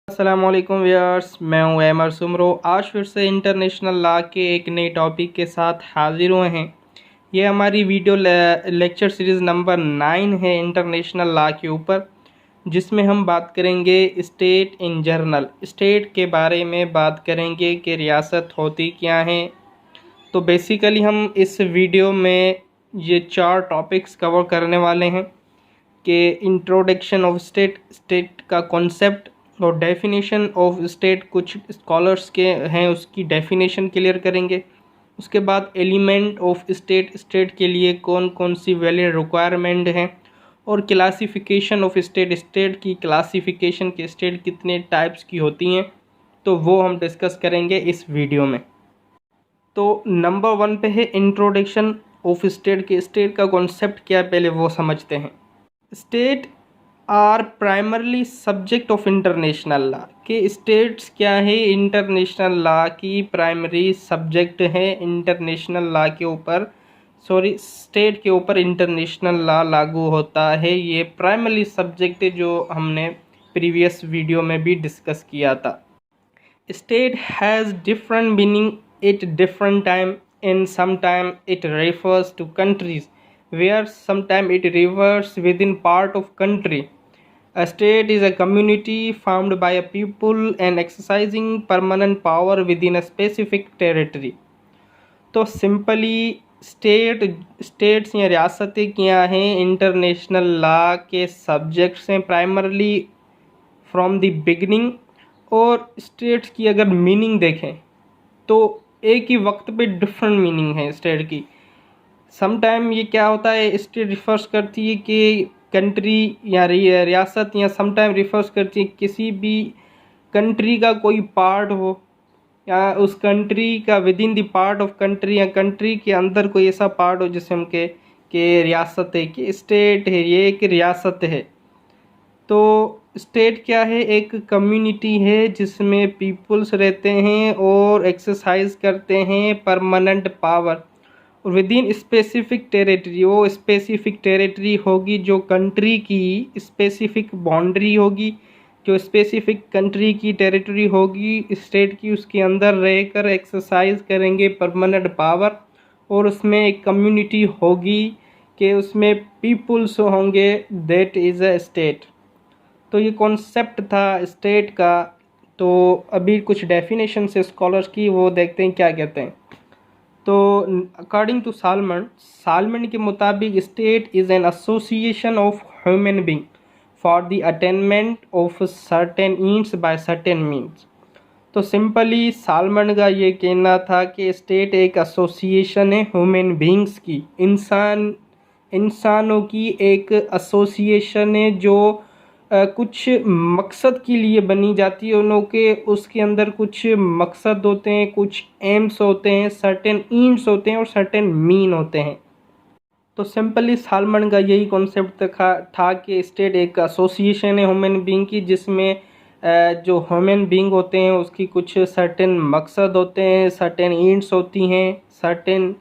अस्सलामुअलैकुम व्यूअर्स, मैं हूं एमर सुमरो। आज फिर से इंटरनेशनल लॉ के एक नए टॉपिक के साथ हाजिर हुए हैं। ये हमारी वीडियो लेक्चर सीरीज़ नंबर 9 है इंटरनेशनल लॉ के ऊपर, जिसमें हम बात करेंगे स्टेट इन जनरल। स्टेट के बारे में बात करेंगे कि रियासत होती क्या हैं। तो बेसिकली हम इस वीडियो में ये 4 टॉपिक्स कवर करने वाले हैं कि इंट्रोडक्शन ऑफ स्टेट, स्टेट का कॉन्सेप्ट और डेफिनेशन ऑफ स्टेट, कुछ स्कॉलर्स के हैं उसकी डेफिनेशन क्लियर करेंगे। उसके बाद एलिमेंट ऑफ स्टेट, स्टेट के लिए कौन कौन सी वैलिड रिक्वायरमेंट हैं, और क्लासिफिकेशन ऑफ स्टेट, स्टेट की क्लासिफिकेशन के स्टेट कितने टाइप्स की होती हैं, तो वो हम डिस्कस करेंगे इस वीडियो में। तो नंबर 1 पे है इंट्रोडक्शन ऑफ स्टेट के स्टेट का कॉन्सेप्ट क्या है, पहले वो समझते हैं। State are primarily subject of international law के स्टेट्स क्या है, इंटरनेशनल लॉ की प्राइमरी सब्जेक्ट है। इंटरनेशनल लॉ के ऊपर स्टेट के ऊपर इंटरनेशनल लॉ लागू होता है। ये प्राइमरी सब्जेक्ट है जो हमने प्रीवियस वीडियो में भी डिस्कस किया था। State has different meaning at different time. In some time it refers to countries where sometime it refers within part of country. A state is a community formed by a people and exercising permanent power within a specific territory. तो simply states या रियासतें क्या हैं, international law के subjects हैं primarily from the beginning. और states की अगर मीनिंग देखें तो एक ही वक्त पे डिफरेंट मीनिंग है स्टेट की। समटाइम ये क्या होता है, स्टेट रिफर्स करती है कि कंट्री या रियासत, या समटाइम रिफर्स करती है किसी भी कंट्री का कोई पार्ट हो, या उस कंट्री का with in the part of country, या कंट्री के अंदर कोई ऐसा पार्ट हो जिसे हम के रियासत है, कि स्टेट है, ये एक रियासत है। तो स्टेट क्या है, एक कम्युनिटी है जिसमें पीपल्स रहते हैं और एक्सरसाइज करते हैं permanent power with in specific territory. वो स्पेसिफिक टेरिटरी होगी जो कंट्री की स्पेसिफिक बाउंड्री होगी, जो स्पेसिफिक कंट्री की टेरिटरी होगी स्टेट की, उसके अंदर रहकर एक्सरसाइज करेंगे परमानेंट पावर। और उसमें एक कम्युनिटी होगी कि उसमें पीपल्स होंगे, दैट इज़ अ स्टेट। तो ये कॉन्सेप्ट था स्टेट का। तो अभी कुछ डेफिनेशन से स्कॉलर्स की वो देखते हैं क्या कहते हैं। तो अकॉर्डिंग टू सालमन के मुताबिक state is an association of human being for the attainment of certain ends by certain means. तो सिंपली सालमन का ये कहना था कि स्टेट एक एसोसिएशन है ह्यूमन बींग्स की, इंसानों की एक एसोसिएशन है जो कुछ मकसद के लिए बनी जाती है। उन के उसके अंदर कुछ मकसद होते हैं, कुछ एम्स होते हैं, सर्टेन एंड्स होते हैं और सर्टेन मीन होते हैं। तो सिंपली सालमन का यही कॉन्सेप्ट था कि स्टेट एक एसोसिएशन है ह्यूमन बींग की, जिसमें जो ह्यूमन बींग होते हैं उसकी कुछ सर्टेन मकसद होते हैं, सर्टेन एंड्स होती हैं, सर्टेन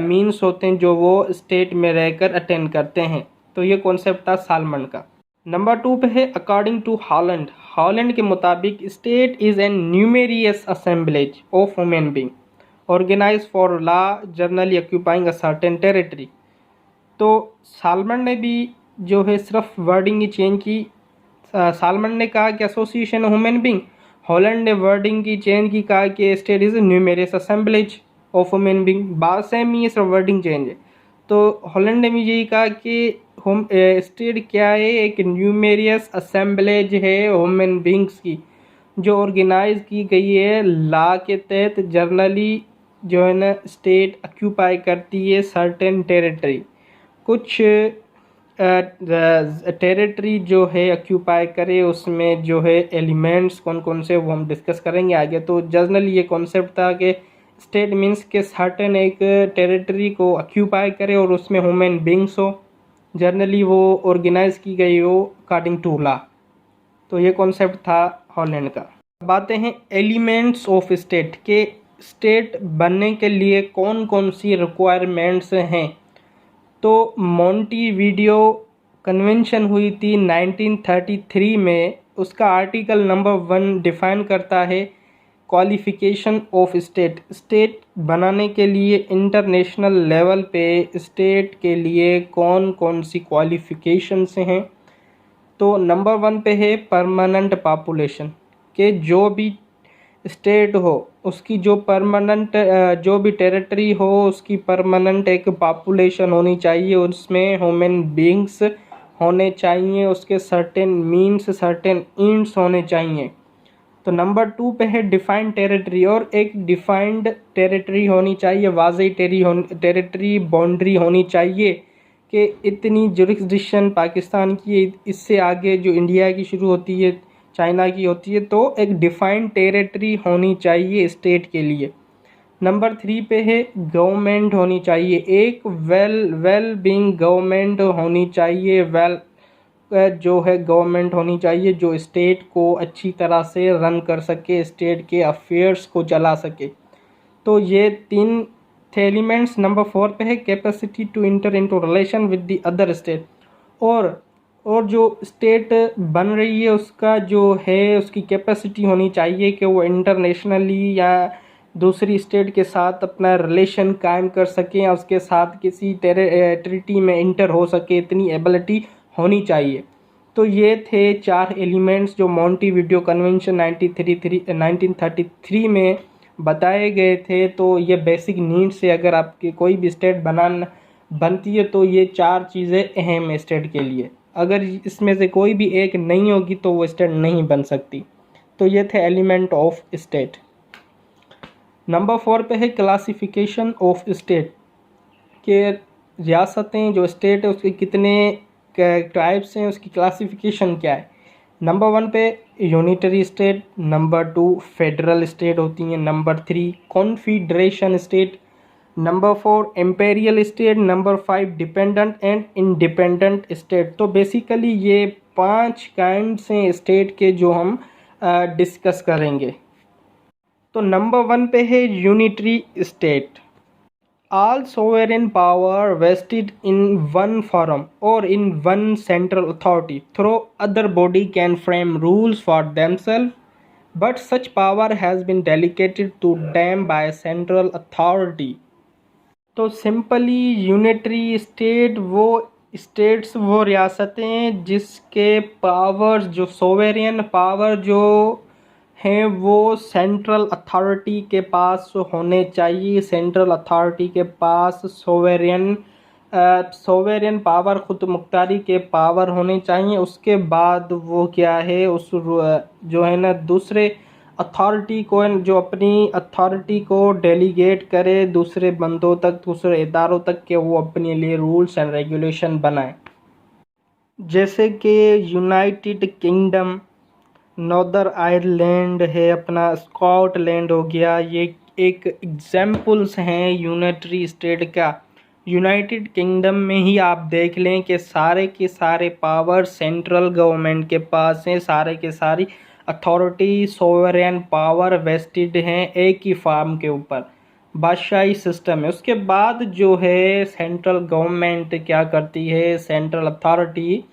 मीन्स होते हैं जो वो स्टेट में रहकर अटेंड करते हैं। तो ये कॉन्सेप्ट था सालमन का। नंबर 2 पे है अकॉर्डिंग टू हॉलैंड के मुताबिक state is an numerous assemblage of human being organise for law generally occupying a certain territory. तो सालमन ने भी जो है सिर्फ वर्डिंग ही चेंज की। सालमन ने कहा कि एसोसिएशन ह्यूमन बींग, हॉलैंड ने वर्डिंग की चेंज की, कहा कि state is numerous assemblage of human being. बात सेम ही है, सिर्फ वर्डिंग चेंज है। तो हॉलैंड ने भी यही कहा कि होम स्टेट क्या है, एक न्यूमेरियस असेंबलेज है ह्यूमन बींग्स की, जो ऑर्गेनाइज की गई है लॉ के तहत। जर्नली जो है ना स्टेट ऑक्यूपाई करती है सर्टेन टेरिटरी, कुछ टेरिटरी जो है ऑक्यूपाई करे, उसमें जो है एलिमेंट्स कौन कौन से वो हम डिस्कस करेंगे आगे। तो जनरली ये कॉन्सेप्ट था कि स्टेट मीन्स के सर्टेन एक टेरिटरी को ऑक्यूपाई करे और उसमें ह्यूमन बींग्स हो, जनरली वो ऑर्गेनाइज की गई हो अकॉर्डिंग टू लॉ। तो ये कॉन्सेप्ट था हॉलैंड का। बातें हैं एलिमेंट्स ऑफ स्टेट के, स्टेट बनने के लिए कौन कौन सी रिक्वायरमेंट्स हैं। तो मॉन्टीवीडियो कन्वेंशन हुई थी 1933 में उसका आर्टिकल नंबर 1 डिफाइन करता है क्वालिफिकेशन ऑफ स्टेट। स्टेट बनाने के लिए इंटरनेशनल लेवल पे स्टेट के लिए कौन कौन सी क्वालिफिकेशंस हैं। तो नंबर 1 पे है परमानेंट पॉपुलेशन, के जो भी स्टेट हो उसकी जो परमानेंट जो भी टेरिटरी हो उसकी परमानेंट एक पॉपुलेशन होनी चाहिए, उसमें ह्यूमन बीइंग्स होने चाहिए, उसके सर्टेन मीन्स सर्टेन एंड्स होने चाहिए। तो नंबर 2 पे है डिफाइंड टेरिटरी, और एक डिफाइंड टेरिटरी होनी चाहिए, वाज़ेह टेरिटरी बाउंड्री होनी चाहिए कि इतनी जुरिस्डिक्शन पाकिस्तान की, इससे आगे जो इंडिया की शुरू होती है चाइना की होती है, तो एक डिफाइंड टेरिटरी होनी चाहिए स्टेट के लिए। नंबर 3 पे है गवर्नमेंट होनी चाहिए, एक वेल बीइंग गवर्नमेंट होनी चाहिए, जो है गवर्नमेंट होनी चाहिए जो स्टेट को अच्छी तरह से रन कर सके, स्टेट के अफेयर्स को चला सके। तो ये 3 थे एलिमेंट्स। नंबर 4 पे है capacity to enter into relation with the other state, और जो स्टेट बन रही है उसका जो है उसकी कैपेसिटी होनी चाहिए कि वो इंटरनेशनली या दूसरी स्टेट के साथ अपना रिलेशन कायम कर सकें या उसके साथ किसी ट्रीटी में इंटर हो सके, इतनी एबिलिटी होनी चाहिए। तो ये थे 4 एलिमेंट्स जो मॉन्टेविडियो कन्वेंशन 1933 में बताए गए थे। तो ये बेसिक नीड्स से अगर आपकी कोई भी स्टेट बनती है तो ये 4 चीज़ें अहम है स्टेट के लिए। अगर इसमें से कोई भी एक नहीं होगी तो वो स्टेट नहीं बन सकती। तो ये थे एलिमेंट ऑफ स्टेट। नंबर 4 पे है क्लासिफिकेशन ऑफ स्टेट, के रियासतें जो स्टेट है उसके कितने टाइप्स हैं, उसकी क्लासिफिकेशन क्या है। नंबर 1 पे unitary state, number 2 federal state होती हैं, number 3 confederation state, number 4 imperial state, number 5 dependent and independent state. तो बेसिकली ये 5 काइंड्स हैं स्टेट के जो हम डिस्कस करेंगे। तो नंबर 1 पे है unitary state. All sovereign power vested in one forum or in one central authority through other body can frame rules for themselves, but such power has been delegated to them by central authority. तो simply unitary state वो रियासतें जिसके powers जो sovereign power जो हैं वो central authority के पास होने चाहिए। सेंट्रल अथॉरिटी के पास सोवेरियन पावर खुद मुख्तारी के पावर होने चाहिए। उसके बाद वो क्या है उस जो है ना दूसरे अथॉरिटी को जो अपनी अथॉरिटी को डेलीगेट करे दूसरे बंदों तक, दूसरे इदारों तक के वो अपने लिए रूल्स एंड रेगुलेशन बनाए। जैसे कि यूनाइटेड किंगडम, नॉर्दर्न आयरलैंड है, अपना स्कॉटलैंड हो गया, ये एक एग्जाम्पल्स हैं यूनिटरी स्टेट का। यूनाइटेड किंगडम में ही आप देख लें कि सारे के सारे पावर सेंट्रल गवर्नमेंट के पास हैं, सारे के सारी अथॉरिटी सोवरेन पावर वेस्टेड हैं एक ही फार्म के ऊपर, बादशाही सिस्टम है। उसके बाद जो है सेंट्रल गवर्नमेंट क्या करती है, सेंट्रल अथॉरिटी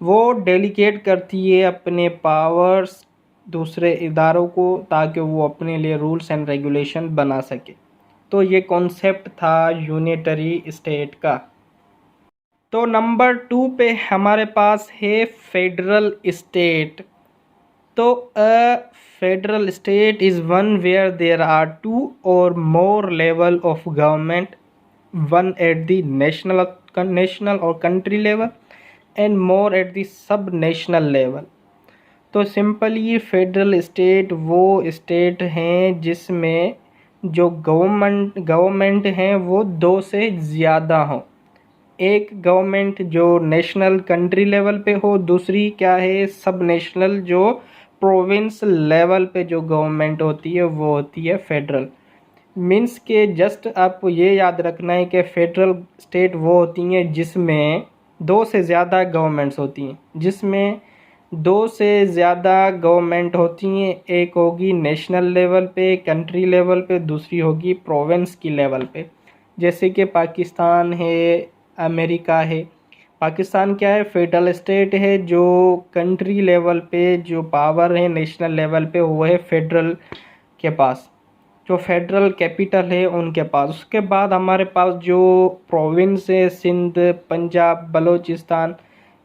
वो डेलीगेट करती है अपने पावर्स दूसरे इदारों को ताकि वो अपने लिए रूल्स एंड रेगुलेशन बना सके। तो ये कॉन्सेप्ट था यूनिटरी स्टेट का। तो नंबर 2 पे हमारे पास है फेडरल स्टेट। तो a federal state is one where there are 2 or more level of government, one at the national or country level and more at the sub national level. तो simply federal state वो state हैं जिसमें जो government हैं वो 2 से ज़्यादा हों। एक गवर्नमेंट जो नेशनल कंट्री लेवल पे हो, दूसरी क्या है सब नेशनल जो प्रोविंस लेवल पे जो गवर्नमेंट होती है वो होती है फेडरल। मीन्स के जस्ट आपको ये याद रखना है कि फेडरल स्टेट वो होती हैं जिसमें 2 से ज़्यादा गवर्नमेंट्स होती हैं, जिसमें 2 से ज़्यादा गवर्नमेंट होती हैं। एक होगी नेशनल लेवल पे, कंट्री लेवल पे, दूसरी होगी प्रोविंस की लेवल पे। जैसे कि पाकिस्तान है, अमेरिका है, पाकिस्तान क्या है, फेडरल स्टेट है। जो कंट्री लेवल पे जो पावर है नेशनल लेवल पे वो है फेडरल के पास, जो फेडरल कैपिटल है उनके पास। उसके बाद हमारे पास जो प्रोविंस है, सिंध, पंजाब, बलूचिस्तान,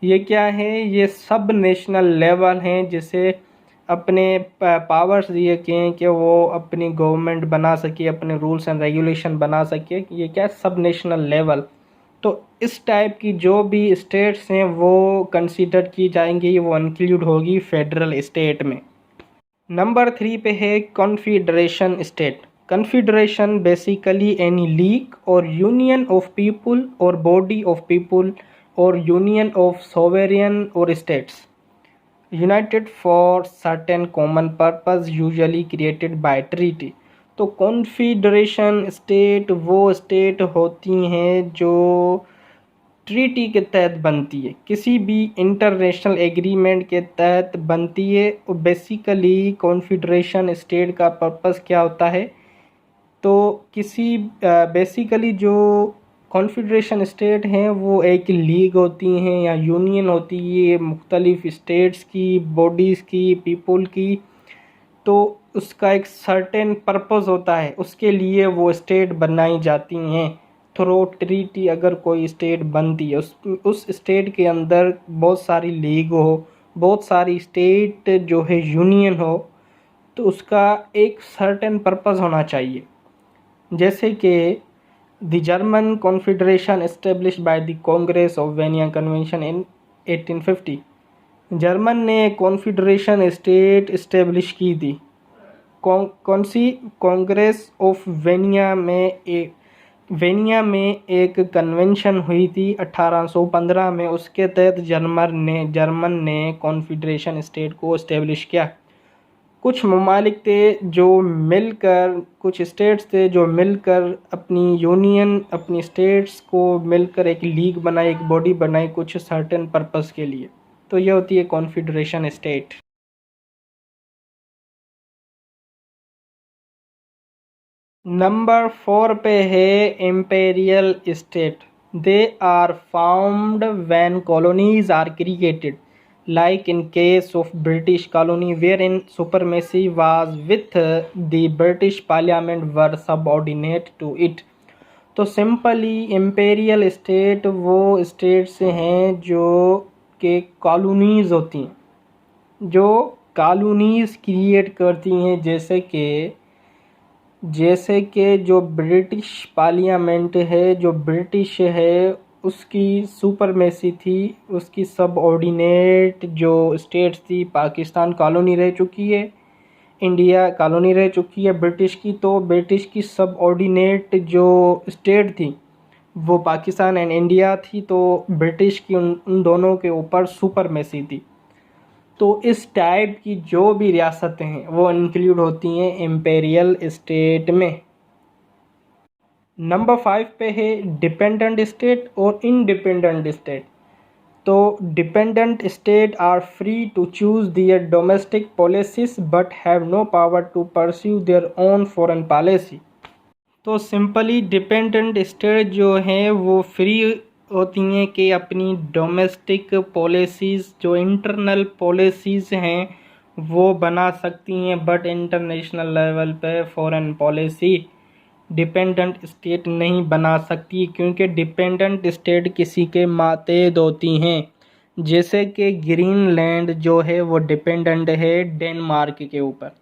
ये क्या है, ये सब नेशनल लेवल हैं, जिसे अपने पावर्स दिए गए हैं कि वो अपनी गवर्नमेंट बना सके, अपने रूल्स एंड रेगुलेशन बना सके। ये क्या, सब नेशनल लेवल। तो इस टाइप की जो भी स्टेट्स हैं वो कंसीडर की जाएंगी, वो इंक्लूड होगी फेडरल स्टेट में। नंबर 3 पे है confederation state. Confederation basically any league और यूनियन ऑफ पीपल और बॉडी ऑफ पीपल और यूनियन ऑफ सोवेरियन और states United for certain common purpose usually created by treaty. तो कॉन्फेडरेशन स्टेट वो स्टेट होती हैं जो ट्रीटी के तहत बनती है, किसी भी इंटरनेशनल एग्रीमेंट के तहत बनती है। और बेसिकली कॉन्फेडरेशन स्टेट का पर्पस क्या होता है, तो किसी बेसिकली जो कॉन्फेडरेशन स्टेट हैं वो एक लीग होती हैं या यूनियन होती है मुख्तलिफ स्टेट्स की, बॉडीज़ की, पीपल की। तो उसका एक सर्टेन पर्पस होता है, उसके लिए वो स्टेट बनाई जाती हैं थ्रू ट्रीटी। अगर कोई स्टेट बनती है, उस स्टेट के अंदर बहुत सारी लीग हो, बहुत सारी स्टेट जो है यूनियन हो, तो उसका एक सर्टेन पर्पस होना चाहिए। जैसे कि the German confederation establish by the Congress of Vienna convention in 1850। German ने कॉन्फेडरेशन स्टेट इस्टेब्लिश की थी। कौन सी, कांग्रेस ऑफ वेनिया में एक कन्वेंशन हुई थी 1815 में। उसके तहत जर्मन ने कॉन्फेडरेशन स्टेट को इस्टेब्लिश किया। कुछ ममालिक थे जो मिलकर, कुछ स्टेट्स थे जो मिलकर अपनी यूनियन, अपनी स्टेट्स को मिलकर एक लीग बनाई, एक बॉडी बनाई कुछ सर्टेन पर्पस के लिए। तो ये होती है कॉन्फेडरेशन स्टेट। नंबर 4 पे है imperial state. They are found when colonies are created, like in case of British colony wherein supremacy was with the British Parliament were subordinate to it। तो simply imperial state वो states हैं जो के colonies होती हैं, जो colonies create करती हैं। जैसे कि जो ब्रिटिश पार्लियामेंट है, जो ब्रिटिश है, उसकी सुपरमेसी थी, उसकी सब ऑर्डिनेट जो स्टेट्स थी। पाकिस्तान कॉलोनी रह चुकी है, इंडिया कॉलोनी रह चुकी है ब्रिटिश की। तो ब्रिटिश की सब ऑर्डिनेट जो स्टेट थी वो पाकिस्तान एंड इंडिया थी। तो ब्रिटिश की उन दोनों के ऊपर सुपरमेसी थी। तो इस टाइप की जो भी रियासतें हैं वो इंक्लूड होती हैं इम्पेरियल स्टेट में। नंबर 5 पे है डिपेंडेंट स्टेट और इंडिपेंडेंट स्टेट। तो dependent state are free to choose their domestic policies but have no power to pursue their own foreign policy. तो सिंपली डिपेंडेंट स्टेट जो हैं वो फ्री होती हैं कि अपनी डोमेस्टिक पॉलिसीज़, जो इंटरनल पॉलिसीज़ हैं वो बना सकती हैं, बट इंटरनेशनल लेवल पे फॉरेन पॉलिसी डिपेंडेंट स्टेट नहीं बना सकती, क्योंकि डिपेंडेंट स्टेट किसी के मातहत होती हैं। जैसे कि ग्रीनलैंड जो है वो डिपेंडेंट है डेनमार्क के ऊपर,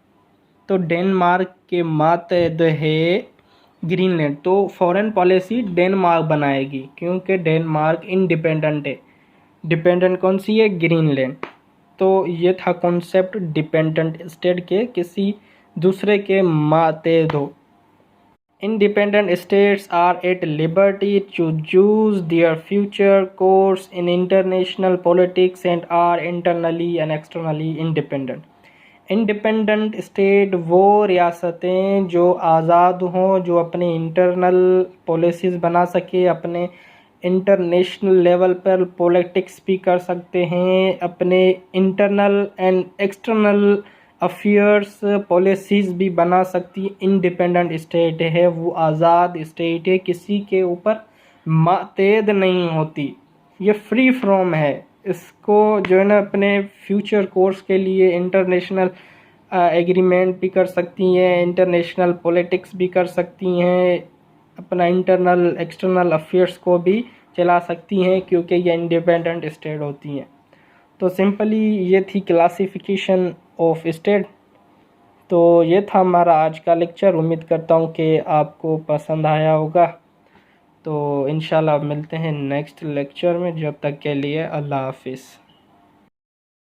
तो डेनमार्क के मातहत है ग्रीनलैंड। तो फॉरेन पॉलिसी डेनमार्क बनाएगी, क्योंकि डेनमार्क इंडिपेंडेंट है। डिपेंडेंट कौन सी है, ग्रीनलैंड। तो ये था कॉन्सेप्ट डिपेंडेंट स्टेट के किसी दूसरे के मातहत हो। Independent states are at liberty to choose their future course in international politics and are internally and externally independent। Independent state वो रियासतें जो आज़ाद हों, जो अपने इंटरनल पॉलिसीज़ बना सके, अपने इंटरनेशनल लेवल पर पॉलिटिक्स भी कर सकते हैं, अपने internal and external affairs policies भी बना सकती। इंडिपेंडेंट स्टेट है वो आज़ाद स्टेट है, किसी के ऊपर मातहत नहीं होती, ये फ्री फ्रॉम है। इसको जो है ना अपने फ्यूचर कोर्स के लिए इंटरनेशनल एग्रीमेंट भी कर सकती हैं, इंटरनेशनल पॉलिटिक्स भी कर सकती हैं, अपना इंटरनल एक्सटर्नल अफेयर्स को भी चला सकती हैं, क्योंकि ये इंडिपेंडेंट स्टेट होती हैं। तो सिंपली ये थी क्लासिफिकेशन ऑफ स्टेट। तो ये था हमारा आज का लेक्चर। उम्मीद करता हूँ कि आपको पसंद आया होगा। तो इंशाल्लाह मिलते हैं नेक्स्ट लेक्चर में। जब तक के लिए अल्लाह हाफिज़।